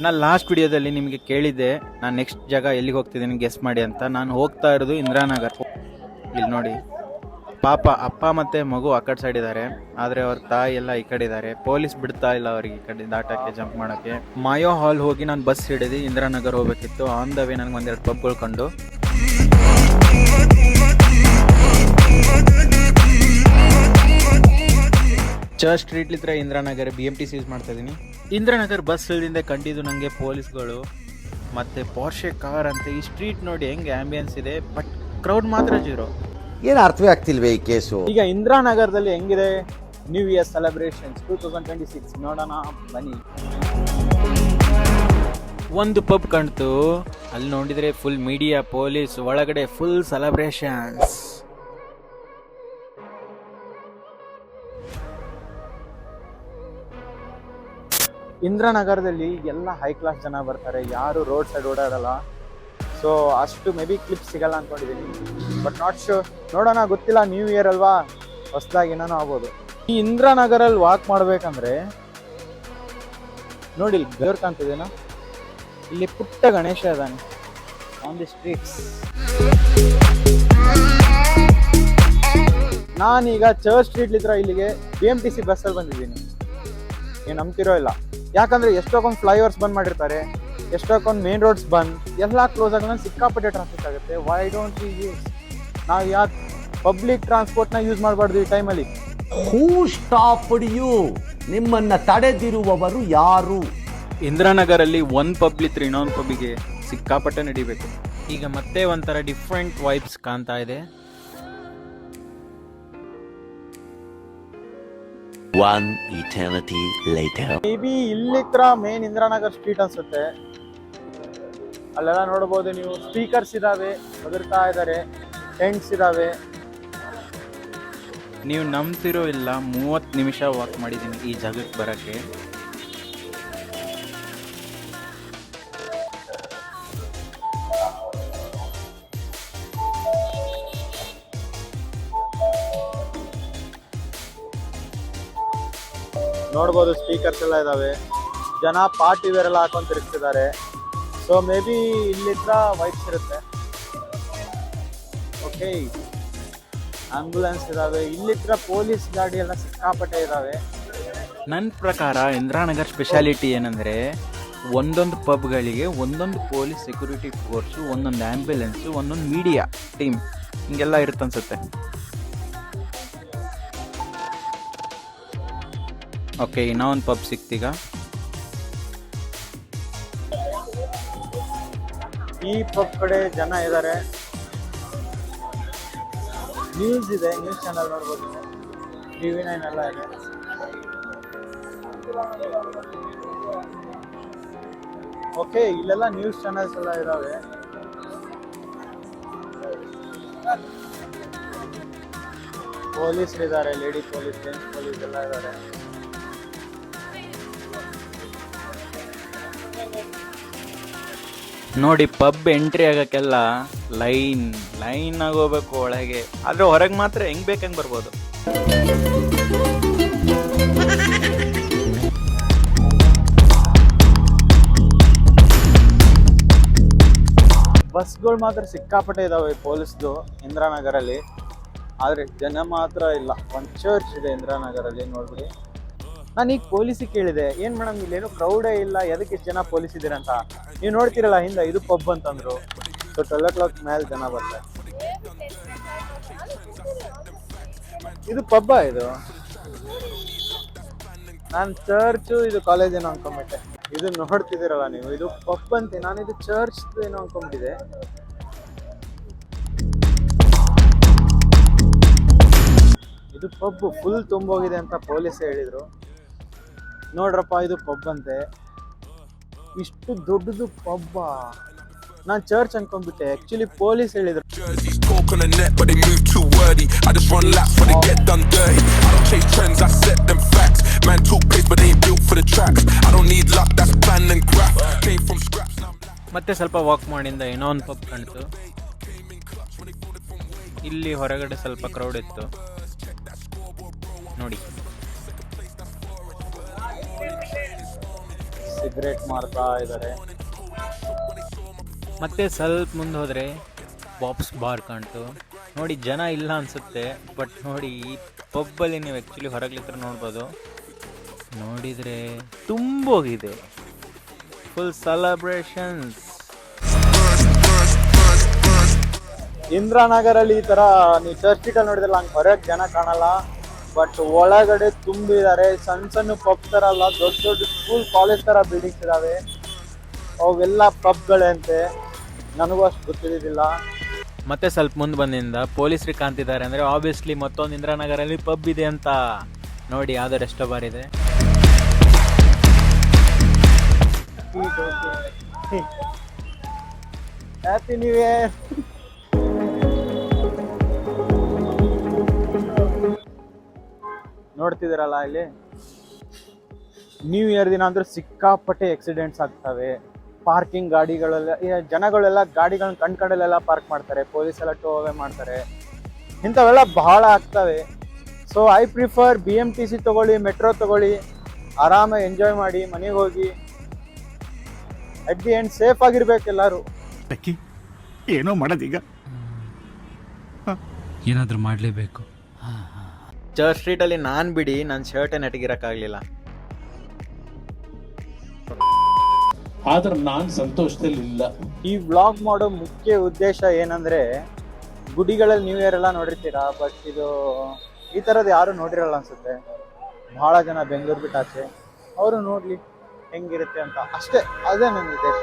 ನಾನು ಲಾಸ್ಟ್ ವಿಡಿಯೋದಲ್ಲಿ ನಿಮಗೆ ಕೇಳಿದ್ದೆ ನಾನು ನೆಕ್ಸ್ಟ್ ಜಾಗ ಎಲ್ಲಿಗೆ ಹೋಗ್ತಿದ್ದೀನಿ ಗೆಸ್ ಮಾಡಿ ಅಂತ. ನಾನು ಹೋಗ್ತಾ ಇರೋದು ಇಂದಿರಾನಗರ್. ಇಲ್ಲಿ ನೋಡಿ, ಪಾಪ ಅಪ್ಪ ಮತ್ತು ಮಗು ಆ ಕಡೆ ಸೈಡ್ ಇದ್ದಾರೆ, ಆದರೆ ಅವ್ರ ತಾಯಿ ಎಲ್ಲ ಈ ಕಡೆ ಇದ್ದಾರೆ. ಪೊಲೀಸ್ ಬಿಡ್ತಾ ಇಲ್ಲ ಅವ್ರಿಗೆ ಈ ಕಡೆ ದಾಟಕ್ಕೆ, ಜಂಪ್ ಮಾಡೋಕ್ಕೆ. ಮಾಯೋ ಹಾಲ್ ಹೋಗಿ ನಾನು ಬಸ್ ಹಿಡಿದು ಇಂದಿರಾನಗರ್ ಹೋಗ್ಬೇಕಿತ್ತು. ಆನ್ ದ ವೇ ನನಗೆ ಒಂದೆರಡು ಪಬ್ಗಳು ಕಂಡು ಚರ್ಚ್ ಸ್ಟ್ರೀಟ್ಲಿದ್ರೆ ಇಂದಿರಾನಗರ್ BMTC ಯೂಸ್ ಮಾಡ್ತಾ ಇದ್ದೀನಿ. ಇಂದಿರಾನಗರ್ ಬಸ್ ಇಳಿದಿಂದ ಕಂಡಿದ್ದು ನನಗೆ ಪೊಲೀಸ್ಗಳು ಮತ್ತು ಪೋರ್ಷೆ ಕಾರ್ ಅಂತ. ಈ ಸ್ಟ್ರೀಟ್ ನೋಡಿ ಹೆಂಗೆ ಆಂಬಿಯನ್ಸ್ ಇದೆ, ಬಟ್ ಕ್ರೌಡ್ ಮಾತ್ರ ಜೀರೋ. ಏನು ಅರ್ಥವೇ ಆಗ್ತಿಲ್ವೇ ಈ ಕೇಸು? ಈಗ ಇಂದಿರಾನಗರದಲ್ಲಿ ಹೆಂಗಿದೆ ನ್ಯೂ ಇಯರ್ ಸೆಲೆಬ್ರೇಷನ್ಸ್ 2026 ನೋಡೋಣ ಬನ್ನಿ. ಒಂದು ಪಬ್ ಕಾಣ್ತು, ಅಲ್ಲಿ ನೋಡಿದರೆ ಫುಲ್ ಮೀಡಿಯಾ, ಪೊಲೀಸ್, ಒಳಗಡೆ ಫುಲ್ ಸೆಲೆಬ್ರೇಷನ್ಸ್. ಇಂದಿರಾನಗರದಲ್ಲಿ ಎಲ್ಲ ಹೈ ಕ್ಲಾಸ್ ಜನ ಬರ್ತಾರೆ, ಯಾರು ರೋಡ್ ಸೈಡ್ ಓಡಾಡಲ್ಲ. ಸೊ ಅಷ್ಟು ಮೇ ಬಿ ಕ್ಲಿಪ್ ಸಿಗಲ್ಲ ಅಂದ್ಕೊಂಡಿದ್ದೀನಿ, ಬಟ್ ನಾಟ್ ಶೋರ್. ನೋಡೋಣ, ಗೊತ್ತಿಲ್ಲ, ನ್ಯೂ ಇಯರ್ ಅಲ್ವಾ, ಹೊಸದಾಗಿ ಏನೇನೋ ಆಗ್ಬೋದು. ಈ ಇಂದಿರಾನಗರಲ್ಲಿ ವಾಕ್ ಮಾಡ್ಬೇಕಂದ್ರೆ ನೋಡಿ, ಇಲ್ಲಿ ದೇವ್ರು ಕಾಣ್ತಿದೇನಾ, ಇಲ್ಲಿ ಪುಟ್ಟ ಗಣೇಶ ಇದ್ದಾನೆ ಆನ್ ದಿ ಸ್ಟ್ರೀಟ್ಸ್. ನಾನೀಗ ಚರ್ಚ್ ಸ್ಟ್ರೀಟ್ಲಿದ್ರೆ ಇಲ್ಲಿಗೆ BMTC ಬಸ್ಸಲ್ಲಿ ಬಂದಿದ್ದೀನಿ. ಏನು ನಂಬ್ತಿರೋ ಇಲ್ಲ, ಯಾಕಂದ್ರೆ ಎಷ್ಟೊಂದು ಫ್ಲೈಓವರ್ಸ್ ಬಂದ್ ಮಾಡಿರ್ತಾರೆ, ಎಷ್ಟೊಂದು ಮೇನ್ ರೋಡ್ಸ್ ಬಂದ್, ಎಲ್ಲ ಕ್ಲೋಸ್ ಆಗ ಸಿಕ್ಕಾಪಟ್ಟೆ ಟ್ರಾಫಿಕ್ ಆಗುತ್ತೆ. Why don't we use? ನಾವು ಯಾಕೆ ಪಬ್ಲಿಕ್ ಟ್ರಾನ್ಸ್ಪೋರ್ಟ್ನ ಯೂಸ್ ಮಾಡಬಾರ್ದು ಈ ಟೈಮಲ್ಲಿ? ಹೂ ಸ್ಟಾಪ್ಡ್ ಯು? ನಿಮ್ಮನ್ನ ತಡೆದಿರುವವರು ಯಾರು? ಇಂದಿರಾನಗರಲ್ಲಿ ಒಂದು ಪಬ್ಲಿದ್ರೆ ಇನ್ನೊಂದು ಪಬ್ಬಿಗೆ ಸಿಕ್ಕಾಪಟ್ಟೆ ನಡಿಬೇಕು. ಈಗ ಮತ್ತೆ ಒಂಥರ ಡಿಫ್ರೆಂಟ್ ವೈಬ್ಸ್ ಕಾಣ್ತಾ ಇದೆ. One eternity later. Maybe ಇಲ್ಲಿತ್ರ ಮೇನ್ ಇಂದಿರಾನಗರ್ ಸ್ಟ್ರೀಟ್ ಅನ್ಸುತ್ತೆ. ಅಲ್ಲೆಲ್ಲ ನೋಡಬಹುದು ನೀವು, ಸ್ಪೀಕರ್ಸ್ ಇದಾವೆ, ಬದುರ್ತಾ ಇದ್ದಾರೆ, ಟೆಂಟ್ಸ್ ಇದಾವೆ. ನೀವು ನಂಬ್ತಿರೋ ಇಲ್ಲ, 30 ನಿಮಿಷ ವಾಕ್ ಮಾಡಿದ್ದೀನಿ ಈ ಜಾಗಕ್ಕೆ ಬರೋಕ್ಕೆ. ನೋಡ್ಬೋದು ಸ್ಪೀಕರ್ಸ್ ಎಲ್ಲ ಇದಾವೆ, ಜನ ಪಾರ್ಟಿ ವೇರ್ ಎಲ್ಲ ಹಾಕೊಂಡು ತಿರುಗ್ತಿದ್ದಾರೆ. ಸೊ ಮೇ ಬಿ ಇಲ್ಲಿತ್ರ ವೈಬ್ಸ್ ಇರುತ್ತೆ. ಓಕೆ, ಆಂಬ್ಯುಲೆನ್ಸ್ ಇದಾವೆ, ಇಲ್ಲಿತ್ರ ಪೊಲೀಸ್ ಗಾಡಿ ಎಲ್ಲ ಸಿಕ್ಕಾಪಟ್ಟೆ ಇದಾವೆ. ನನ್ನ ಪ್ರಕಾರ ಇಂದಿರಾನಗರ್ ಸ್ಪೆಷಾಲಿಟಿ ಏನಂದರೆ, ಒಂದೊಂದು ಪಬ್ಗಳಿಗೆ ಒಂದೊಂದು ಪೊಲೀಸ್ ಸೆಕ್ಯೂರಿಟಿ ಫೋರ್ಸು, ಒಂದೊಂದು ಆ್ಯಂಬ್ಯುಲೆನ್ಸು, ಒಂದೊಂದು ಮೀಡಿಯಾ ಟೀಮ್, ಹಿಂಗೆಲ್ಲ ಇರುತ್ತನ್ಸುತ್ತೆ. ಓಕೆ, ಇನ್ನೊಂದು ಪಬ್ ಸಿಕ್ತೀಗ. ಈ ಪಬ್ ಕಡೆ ಜನ ಇದ್ದಾರೆ, ನ್ಯೂಸ್ ಇದೆ, ನ್ಯೂಸ್ ಚಾನಲ್ ನೋಡ್ಬೋದು, TV9 ಎಲ್ಲ ಇದೆ. ಓಕೆ, ಇಲ್ಲೆಲ್ಲ ನ್ಯೂಸ್ ಚಾನಲ್ಸ್ ಎಲ್ಲ ಇದಾವೆ. ಪೊಲೀಸರು ಇದ್ದಾರೆ, ಲೇಡಿ ಪೊಲೀಸ್, ಜೆಂಟ್ಸ್ ಪೊಲೀಸ್ ಎಲ್ಲ ಇದ್ದಾರೆ. ನೋಡಿ, ಪಬ್ ಎಂಟ್ರಿ ಆಗಕ್ಕೆಲ್ಲ ಲೈನ್ ಆಗೋಗ್ಬೇಕು ಒಳಗೆ, ಆದ್ರೆ ಹೊರಗೆ ಮಾತ್ರ ಹೆಂಗ್ ಬೇಕಂಗ್ ಬರ್ಬೋದು. ಬಸ್ಗಳು ಮಾತ್ರ ಸಿಕ್ಕಾಪಟ್ಟೆ ಇದಾವೆ ಪೊಲೀಸ್ದು ಇಂದಿರಾನಗರಲ್ಲಿ, ಆದ್ರೆ ಜನ ಮಾತ್ರ ಇಲ್ಲ. ಒಂದು ಚರ್ಚ್ ಇದೆ ಇಂದಿರಾನಗರಲ್ಲಿ, ನೋಡ್ಬಿಡಿ. ನಾನು ಈಗ ಪೊಲೀಸಿಗೆ ಕೇಳಿದೆ, ಏನು ಮೇಡಮ್ ಇಲ್ಲೇನು ಕ್ರೌಡೇ ಇಲ್ಲ, ಎದಕ್ಕೆ ಇಷ್ಟು ಜನ ಪೊಲೀಸ್ ಇದ್ದೀರಂತ. ನೀವು ನೋಡ್ತಿರಲ್ಲ ಹಿಂದೆ, ಇದು ಪಬ್ ಅಂತಂದ್ರು. ಸೊ 12 o'clock ಮೇಲೆ ಜನ ಬರ್ತಾರೆ. ಇದು ಪಬ್ಬ? ಇದು ನಾನು ಚರ್ಚು, ಇದು ಕಾಲೇಜ್ ಏನೋ ಅನ್ಕೊಂಬಿಟ್ಟೆ. ಇದು ನೋಡ್ತಿದ್ದೀರಲ್ಲ ನೀವು, ಇದು ಪಬ್ ಅಂತೆ, ನಾನು ಇದು ಚರ್ಚ್ ಏನೋ ಅನ್ಕೊಂಬಿಟ್ಟಿದೆ. ಇದು ಪಬ್ ಫುಲ್ ತುಂಬೋಗಿದೆ ಅಂತ ಪೊಲೀಸ್ ಹೇಳಿದ್ರು. ನೋಡ್ರಪ್ಪ, ಇದು ಪಬ್ ಅಂತೆ. ಇಷ್ಟು ದೊಡ್ಡದು ಪಬ್ಬ? ನಾನು ಚರ್ಚ್ ಅನ್ಕೊಂಡ್ಬಿಟ್ಟೆ, ಆಕ್ಚುಲಿ ಪೊಲೀಸ್ ಹೇಳಿದ್ರು. ಮತ್ತೆ ಸ್ವಲ್ಪ ವಾಕ್ ಮಾಡಿಂದ ಇನ್ನೊಂದು ಪಬ್ ಕಾಣ್ತು. ಇಲ್ಲಿ ಹೊರಗಡೆ ಸ್ವಲ್ಪ ಕ್ರೌಡ್ ಇತ್ತು ನೋಡಿ. ಸಿಗರೇಟ್ ಮಾರ್ತಾ ಇದ್ದಾರೆ. ಮತ್ತೆ ಸ್ವಲ್ಪ ಮುಂದೆ ಹೋದರೆ ಪಾಪ್ಸ್ ಬಾರ್ ಕಾಣ್ತು. ನೋಡಿ ಜನ ಇಲ್ಲ ಅನ್ಸುತ್ತೆ, ಬಟ್ ನೋಡಿ ಈ ಪಬ್ಬಲ್ಲಿ ನೀವು ಆ್ಯಕ್ಚುಲಿ ಹೊರಗ್ಲಿತ್ರ ನೋಡ್ಬೋದು. ನೋಡಿದರೆ ತುಂಬೋಗಿದೆ, ಫುಲ್ ಸೆಲೆಬ್ರೇಷನ್ಸ್. ಇಂದ್ರಾನಗರಲ್ಲಿ ಈ ಥರ ನೀವು ಚರ್ಚ್ ಸ್ಟ್ರೀಟಲ್ಲಿ ನೋಡಿದ್ರಲ್ಲ, ಹಂಗೆ ಹೊರಗೆ ಜನ ಕಾಣಲ್ಲ, ಬಟ್ ಒಳಗಡೆ ತುಂಬಿದ್ದಾರೆ. ಸಣ್ಣ ಸಣ್ಣ ಪಬ್ ಥರ ಅಲ್ಲ, ದೊಡ್ಡ ದೊಡ್ಡ ಸ್ಕೂಲ್ ಕಾಲೇಜ್ ಥರ ಬಿಲ್ಡಿಂಗ್ಸ್ ಇದ್ದಾವೆ. ಅವೆಲ್ಲ ಪಬ್ಗಳೇ ಅಂತೆ, ನನಗೂ ಅಷ್ಟು ಗೊತ್ತಿದ್ದಿಲ್ಲ. ಮತ್ತೆ ಸ್ವಲ್ಪ ಮುಂದೆ ಬಂದಿಂದ ಪೊಲೀಸರಿಗೆ ಕಾಣ್ತಿದ್ದಾರೆ, ಅಂದರೆ ಆಬ್ವಿಯಸ್ಲಿ ಮತ್ತೊಂದು ಇಂದ್ರಾನಗರಲ್ಲಿ ಪಬ್ ಇದೆ ಅಂತ. ನೋಡಿ ಯಾವ್ದಾರು ಎಷ್ಟೋ ಬಾರ್ ಇದೆ. Happy new year. ನೋಡ್ತಿದ್ದೀರಲ್ಲ ಇಲ್ಲಿ ನ್ಯೂ ಇಯರ್ ದಿನ ಅಂದ್ರೆ ಸಿಕ್ಕಾಪಟ್ಟೆ ಆಕ್ಸಿಡೆಂಟ್ಸ್ ಆಗ್ತವೆ. ಪಾರ್ಕಿಂಗ್ ಗಾಡಿಗಳೆಲ್ಲ, ಜನಗಳೆಲ್ಲ ಗಾಡಿಗಳನ್ನ ಕಣ್ಕಂಡಲ್ಲೆಲ್ಲ ಪಾರ್ಕ್ ಮಾಡ್ತಾರೆ, ಪೊಲೀಸ್ ಎಲ್ಲ ಟೋ ಅವೇ ಮಾಡ್ತಾರೆ, ಇಂಥವೆಲ್ಲ ಬಹಳ ಆಗ್ತವೆ. ಸೊ ಐ ಪ್ರಿಫರ್ BMTC ತಗೊಳ್ಳಿ, ಮೆಟ್ರೋ ತಗೊಳ್ಳಿ, ಆರಾಮಾಗಿ ಎಂಜಾಯ್ ಮಾಡಿ ಮನೆಗೆ ಹೋಗಿ. ಅಟ್ ದಿ ಎಂಡ್ ಸೇಫ್ ಆಗಿರ್ಬೇಕು ಎಲ್ಲರೂ. ಏನೋ ಮಾಡೋದೀಗ, ಏನಾದರೂ ಮಾಡಲೇಬೇಕು. ಚರ್ಚ್ ಸ್ಟ್ರೀಟಲ್ಲಿ ನಾನು ಬಿಡಿ ನನ್ನ ಶರ್ಟೇ ನೆಟಗಿರೋಕ್ಕಾಗಲಿಲ್ಲ. ಆದ್ರೆ ನಾನು ಸಂತೋಷದಲ್ಲಿಲ್ಲ. ಈ ವ್ಲಾಗ್ ಮಾಡೋ ಮುಖ್ಯ ಉದ್ದೇಶ ಏನಂದರೆ, ಗುಡಿಗಳಲ್ಲಿ ನ್ಯೂ ಇಯರ್ ಎಲ್ಲ ನೋಡಿರ್ತೀರಾ, ಬಟ್ ಇದು ಈ ಥರದ್ದು ಯಾರೂ ನೋಡಿರಲ್ಲ ಅನಿಸುತ್ತೆ. ಭಾಳ ಜನ ಬೆಂಗಳೂರು ಬಿಟ್ಟಾಚೆ, ಅವರು ನೋಡಲಿ ಹೆಂಗಿರುತ್ತೆ ಅಂತ ಅಷ್ಟೇ. ಅದೇ ನನ್ನ ಉದ್ದೇಶ.